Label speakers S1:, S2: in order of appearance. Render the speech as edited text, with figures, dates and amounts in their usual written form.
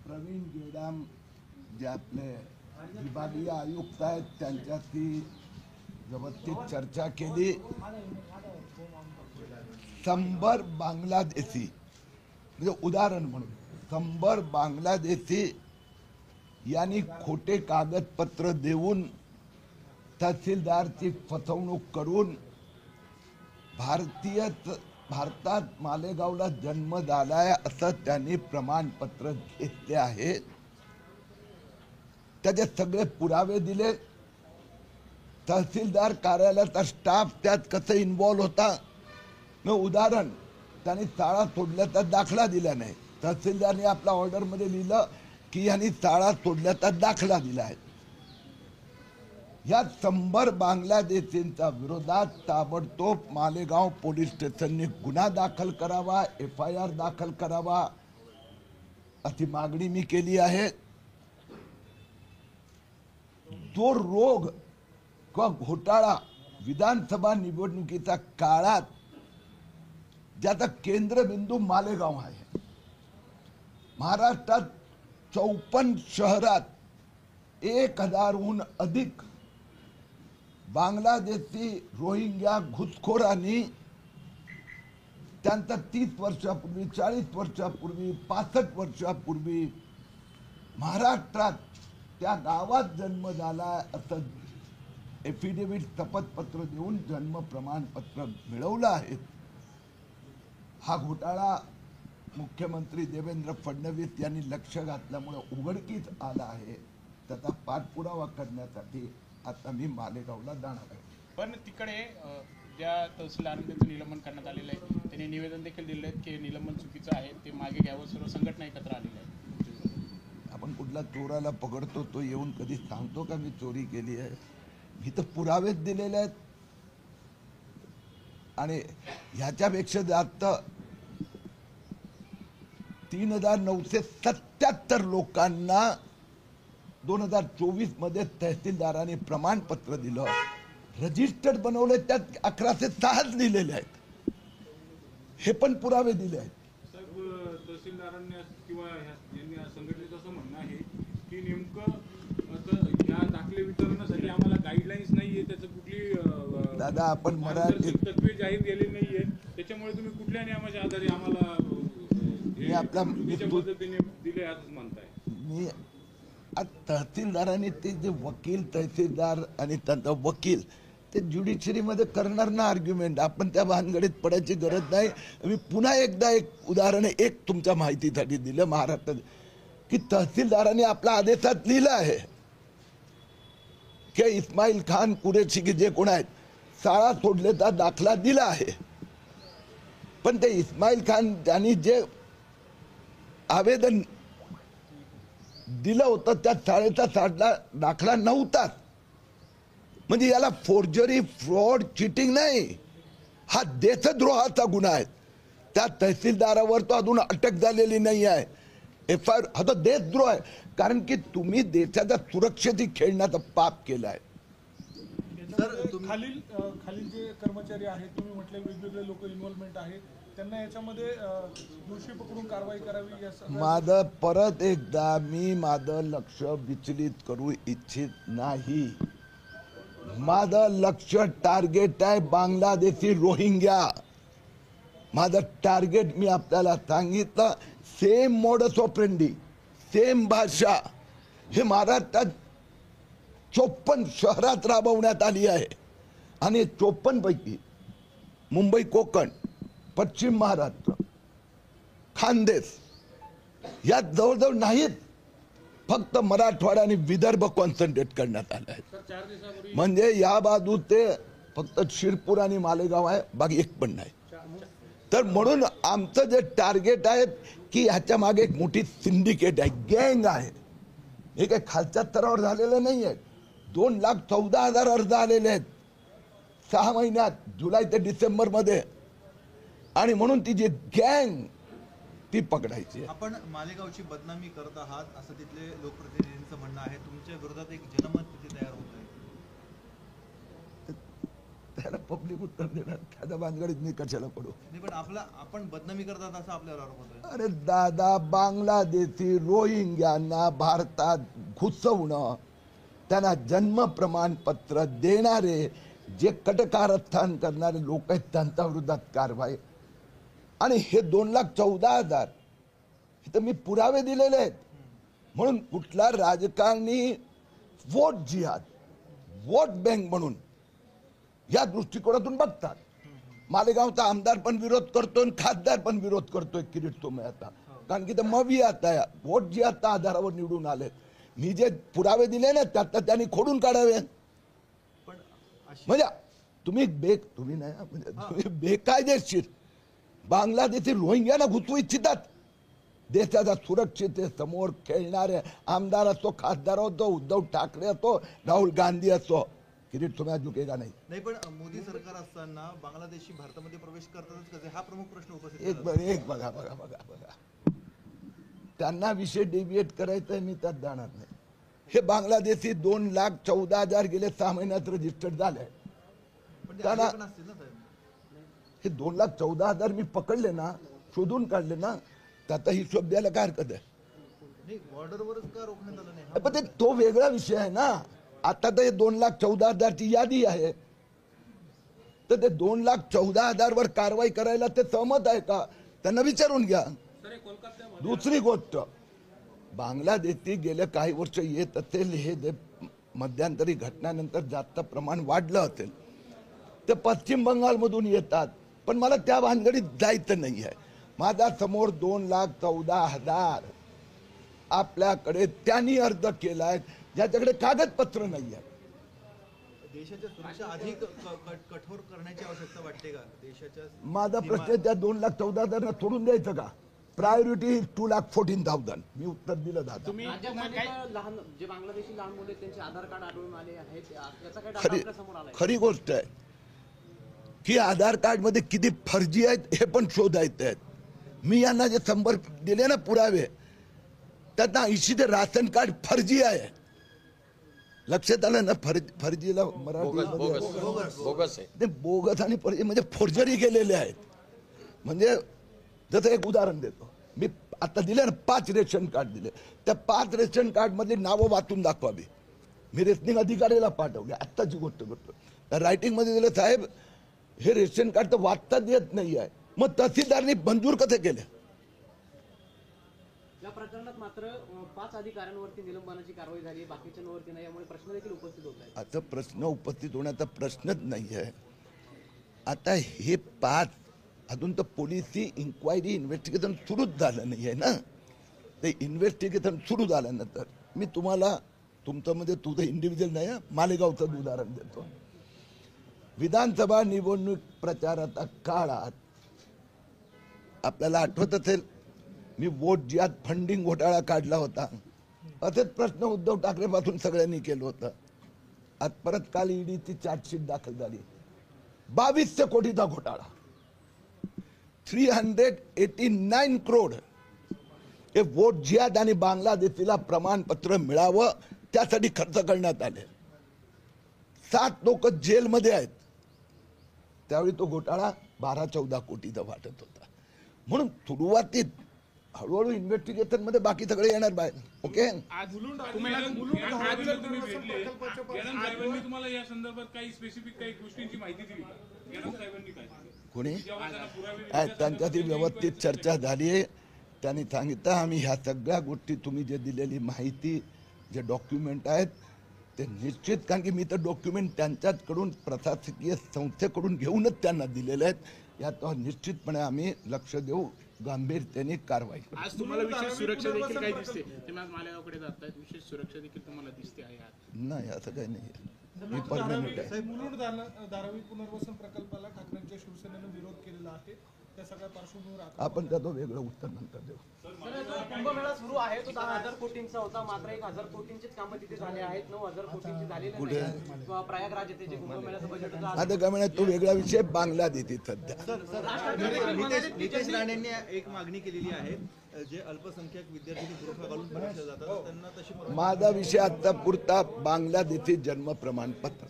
S1: प्रवीण गेडाम जे आपले विभागीय आयुक्त आहेत त्यांच्याशी व्यवस्थित चर्चा केली। 100 बांगलादेशी म्हणजे उदाहरण म्हणून 100 बांगलादेशी यांनी खोटे कागदपत्र देऊन तहसीलदारची फसवणूक करून भारतात मालेगावला जन्म झालाय असं त्यांनी प्रमाणपत्र घेतले आहे। त्याचे सगळे पुरावे दिले। तहसीलदार कार्यालयाचा स्टाफ त्यात कसं इन्व्हॉल्व होता। उदाहरण, त्यांनी शाळा सोडल्याचा दाखला दिला नाही। तहसीलदारने आपल्या ऑर्डरमध्ये लिहिलं की यांनी शाळा सोडल्याचा दाखला दिला आहे। या 100 बांगलादेशींच्या विरोधात ताबडतोब मालेगाव पोलीस स्टेशनने गुन्हा दाखल करावा, FIR दाखल करावा अशी मागणी मी केली आहे। जो रोग किंवा घोटाळा विधानसभा निवडणुकीच्या काळात ज्याचा केंद्रबिंदू मालेगाव आहे। महाराष्ट्रात 54 शहरात 1000हून अधिक बांगलादेशी रोहिंग्या घुसखोरांनी त्यांचा 30 वर्षापूर्वी, 40 वर्षापूर्वी, 65 वर्षापूर्वी महाराष्ट्रात त्या गावात जन्म झाला असं एफिडेव्हिट शपथपत्र देऊन जन्म प्रमाणपत्र मिळवलं आहे। हा घोटाळा मुख्यमंत्री देवेंद्र फडणवीस यांनी लक्ष घातल्यामुळे उघडकीस आला आहे। त्याचा पाठपुरावा करण्यासाठी आता मी मालेगावला जाणार आहे।
S2: पण तिकडे ज्या तहसीलदारांनी त्याचं निलंबन करण्यात आलेलं आहे त्यांनी निवेदन देखील दिले आहे की निलंबन चुकीचं आहे, ते मागे घ्यावं। सर्व संघटना एकत्र आलेल्या आहे।
S1: आपण कुठला चोराला पकडतो तो येऊन कधी सांगतो का मी चोरी केली आहे? मी तर पुरावेच दिलेले आहेत। आणि ह्याच्यापेक्षा जास्त 3977 लोकांना 2024 मध्ये तहसीलदारांनी प्रमाणपत्र दिलं, रजिस्टर्ड बनवले, त्यात 1106 लिहिलेले आहेत। हे पण पुरावे दिले आहेत।
S3: तहसीलदारांनी किंवा यांनी संघटनेचं असं म्हणणं आहे की नेमकं या दाखले वितरणासाठी आम्हाला गाईडलाईन्स नाहीये, त्याचं कुठली
S1: दादा आपण मराठी
S3: तत्वे जाहीर केलेली नाहीये, त्याच्यामुळे तुम्ही कुठल्या नियमाच्या आधारे आम्हाला
S1: आपल्या
S3: पद्धतीने दिले असं म्हणताय?
S1: मी तहसीलदारांनी ते जे वकील, तहसीलदार आणि त्यांचा वकील ते ज्युडिशरीमध्ये करणार ना आर्ग्युमेंट। आपण त्या भानगडीत पडायची गरज नाही। मी पुन्हा एकदा एक उदाहरण एक तुमच्या माहितीसाठी दिलं महाराष्ट्रात की तहसीलदारांनी आपल्या आदेशात लिहिलं आहे की इस्माईल खान कुरेशी की जे कोण आहेत शाळा सोडल्याचा दाखला दिला आहे। पण ते इस्माईल खान यांनी जे आवेदन दिलं होतं त्या शाळेचा दाखला नव्हताच। म्हणजे याला फोर्जरी, फ्रॉड, चिटिंग नाही, हा देशद्रोहाचा गुन्हा आहे। त्या तहसीलदारावर तो अजून अटक झालेली नाही आहे। FIR हा तो देशद्रोह आहे, कारण की तुम्ही देशाच्या सुरक्षेशी खेळण्याचा पाप केला आहे।
S4: खालील जे कर्मचारी आहेत, तुम्ही म्हटले वेगवेगळे लोक इन्व्हॉल्वमेंट आहे, त्यांना याच्यामध्ये दोषी पकडून कारवाई करावी।
S1: माझं परत एकदा मी माझं लक्ष विचलित करू इच्छित नाही। माझं लक्ष टार्गेट आहे बांगलादेशी रोहिंग्या। माझं टार्गेट मी आपल्याला सांगितलं, सेम मोडस ऑपरेंडी, सेम भाषा हे महाराष्ट्रात 54 शहरात राबवण्यात आली आहे। आणि 54 पैकी मुंबई, कोकण, पश्चिम महाराष्ट्र, खानदेश यात जवळजवळ नाहीत, फक्त मराठवाडा आणि विदर्भ कॉन्सन्ट्रेट करण्यात आलं आहे। म्हणजे या बाजू ते फक्त शिरपूर आणि मालेगाव आहे, बाकी एक पण नाही। तर म्हणून आमचं जे टार्गेट आहे की ह्याच्या मागे एक मोठी सिंडिकेट आहे, गँग आहे। हे काही खालच्या स्तरावर झालेलं नाही आहे। 2,14,000 अर्ज आलेले आहेत 6 महिन्यात, जुलै ते डिसेंबर मध्ये। आणि म्हणून ती जी गँग ती पकडायची।
S5: आपण मालेगावची बदनामी करत आहात असं तिथले लोकप्रतिनिधींचं म्हणणं आहे। तुमच्या विरोधात एक जनमत तिथे तयार होत आहे।
S1: त्याला पब्लिक उत्तर देणार. त्याच्या भानगडीत मी कशाला पडू.
S5: नाही पण आपण बदनामी करतात असं आपल्यावर आरोप होतोय.
S1: अरे दादा, बांगलादेशी रोहिंग्यांना भारतात घुसवणं, त्यांना जन्म प्रमाणपत्र देणारे जे कटकारस्थान करणारे लोक आहेत त्यांच्या विरोधात कारवाई. आणि हे 2,14,000 हे तर मी पुरावे दिलेले आहेत. म्हणून कुठला राजकारणी वोट जिहाद, वोट बँक म्हणून या दृष्टिकोनातून बघतात. मालेगावचा आमदार पण विरोध करतोय आणि खासदार पण विरोध करतोय किरीट सोमय्या आता. कारण की ते मवी आता वोट जिहादच्या आधारावर निवडून आले. मी जे पुरावे दिले ना त्यात त्यांनी खोडून काढावे.
S5: पण
S1: म्हणजे तुम्ही नाही म्हणजे तुम्ही बेकायदेशीर बांगलादेशी रोहिंग्यांना घुसवू इच्छितात. देशाच्या सुरक्षिततेसमोर खेळणारे आमदार असो, खासदार असो, उद्धव ठाकरे असो, राहुल गांधी असो, किरीट सोमय्या झुकेगा नाही.
S5: नाही पण मोदी सरकार असताना बांगलादेशी भारतामध्ये प्रवेश करतातच कसे, हा प्रमुख प्रश्न उपस्थित
S1: एक
S5: झाला.
S1: बघा त्यांना विषय डेव्हिएट करायचा आहे, मी त्यात जाणार नाही. हे बांगलादेशी 2,14,000 गेले 6 महिन्यात रजिस्टर्ड झाले.
S5: पण ते
S1: त्यांना-
S5: आले पण असतील ना साहेब.
S1: हे 2,14,000 मी पकडले ना, शोधून काढले ना, त्याचा हिशोब द्यायला काय हरकत आहे.
S5: नाही बॉर्डरवरच का रोखण्यात आलं नाही.
S1: पण ते तो वेगळा विषय आहे ना. आता तर हे 2,14,000 ची यादी आहे, तर ते 2,14,000 वर कारवाई करायला ते सहमत आहे का, त्यांना विचारून घ्या. दुसरी गोष्ट, बांगलादेशी गेल्या काही वर्ष येत असेल, हे जे मध्यंतरी घटनानंतर जास्त प्रमाण वाढलं असेल, ते पश्चिम बंगालमधून येतात. पण मला त्या भानगडीत जायचं नाही आहे. माझ्या समोर 2,14,000 आपल्याकडे त्यांनी अर्ज केलाय ज्याच्याकडे कागदपत्र नाही आहे.
S5: देशाच्या सुरक्षा अधिक कठोर करण्याची आवश्यकता वाटते का देशाच्या.
S1: माझा प्रश्न त्या 2,14,000 सोडून द्यायचं का. प्रायोरिटी 2,14,000. मी उत्तर दिलं दादा.
S2: तुम्ही
S6: राज्यामध्ये लहान जे बांगलादेशी लहान मुले आहेत, त्यांचे आधार कार्ड आढळून आले आहेत. याचा काय डाटा
S1: खरी
S6: आपल्या समोर आलाय?
S1: खरी गोष्ट आहे की आधार कार्ड मध्ये किती फर्जी आहेत हे पण शोधायचे आहेत. मी यांना जे 100 दिले ना पुरावे, त्यात 80 ते राशन कार्ड फर्जी आहे. लक्षात आलं ना. फर्जीला मराठी बोगस आणि फर्जी म्हणजे फोर्जरी केलेले आहेत. म्हणजे जसं एक उदाहरण देतो मी, आता दिले ना 5 रेशन कार्ड दिले, त्या 5 रेशन कार्ड मधली नावं वाचून दाखवावी. मी रेशनिंग अधिकाऱ्याला पाठवले, आत्ताची गोष्ट करतो. रायटिंग मध्ये दिलं, साहेब हे रेशन कार्ड तर वाचताच येत नाही आहे. मग तहसीलदारनी मंजूर कसे केले.
S6: या प्रकरणात मात्र 5 अधिकाऱ्यांवरती निलंबनाची कारवाई झाली, बाकीच्यांवरती नाही. यामुळे प्रश्न देखील उपस्थित होत आहेत.
S1: आता प्रश्न उपस्थित होण्याचा प्रश्नच नाही आहे. आता हे 5 अजून तर पोलिसी इन्क्वायरी इन्व्हेस्टिगेशन सुरूच झालं नाही आहे ना. ते इन्व्हेस्टिगेशन सुरू झाल्यानंतर मी तुम्हाला तुमचं म्हणजे तुझं इंडिव्हिज्युअल नाही, मालेगावचं उदाहरण देतो. विधानसभा निवडणूक प्रचाराच्या काळात आपल्याला आठवत असेल, मी वोट जिहाद फंडिंग घोटाळा काढला होता. असेच प्रश्न उद्धव ठाकरे पासून सगळ्यांनी केलं होतं. आज परत काल ईडीची चार्जशीट दाखल झाली. 2200 कोटीचा घोटाळा, 389 करोड हे वोट जिहाद आणि बांगलादेशीला प्रमाणपत्र मिळावं त्यासाठी खर्च करण्यात आले. 7 लोक जेलमध्ये आहेत. त्यावेळी तो घोटाळा 12-14 कोटीचा वाटत होता. म्हणून सुरुवातीत हळूहळू इन्व्हेस्टिगेशन मध्ये बाकी सगळे येणार बाहेर. ओके.
S2: आज
S3: साहेबांनी तुम्हाला या संदर्भात काही स्पेसिफिक काही गोष्टींची माहिती दिली का? गेल्या साहेबांनी काय
S1: कोणी
S3: जेव्हा त्यांना पुरावे
S1: त्यांच्याशी व्यवस्थित चर्चा झाली आहे. त्यांनी सांगितलं आम्ही ह्या सगळ्या गोष्टी तुम्ही जे दिलेली माहिती जे डॉक्युमेंट आहेत ते निश्चित, कारण की मी तर डॉक्युमेंट त्यांच्याकडून प्रशासकीय संस्थेकडून घेऊनच त्यांना दिलेले आहेत. यात निश्चितपणे आम्ही लक्ष देऊ, गांभीर्याने कारवाई करू.
S2: आज तुम्हाला विशेष सुरक्षा देखील काही दिसते. तुम्ही आज मालेगावकडे जातायत, विशेष सुरक्षा देखील तुम्हाला दिसते आहे आज?
S1: नाही असं काही नाही आहे. मी परमनंट आहे.
S4: मुलुंड धारावी पुनर्वसन प्रकल्पाला ठाकरेंच्या शिवसेनेनं विरोध केलेला आहे. त्या सगळ्या पार्श्वभूमीवर
S1: आपण त्याचं वेगळं उत्तर नंतर देऊ.
S6: कुंभमेळा सुरू आहे, तो 10,000 कोटींचा होता. मात्र 1,000 कोटींचेच कामं तिथे झाले आहेत. 9,000 कोटींचे झालेले नाही. प्रयागराज येथे जे कुंभमेळ्याचं बजेट होतं,
S1: आता काय म्हणा, तो वेगळा विषय बांगलादेशी सध्या.
S5: नितेश राणेंनी एक मागणी केलेली आहे, जे अल्पसंख्याक विद्यार्थी बुरखा घालून परीक्षा जातात त्यांना तशी
S1: माझा विषय आता पुरता बांगलादेशी जन्म प्रमाणपत्र.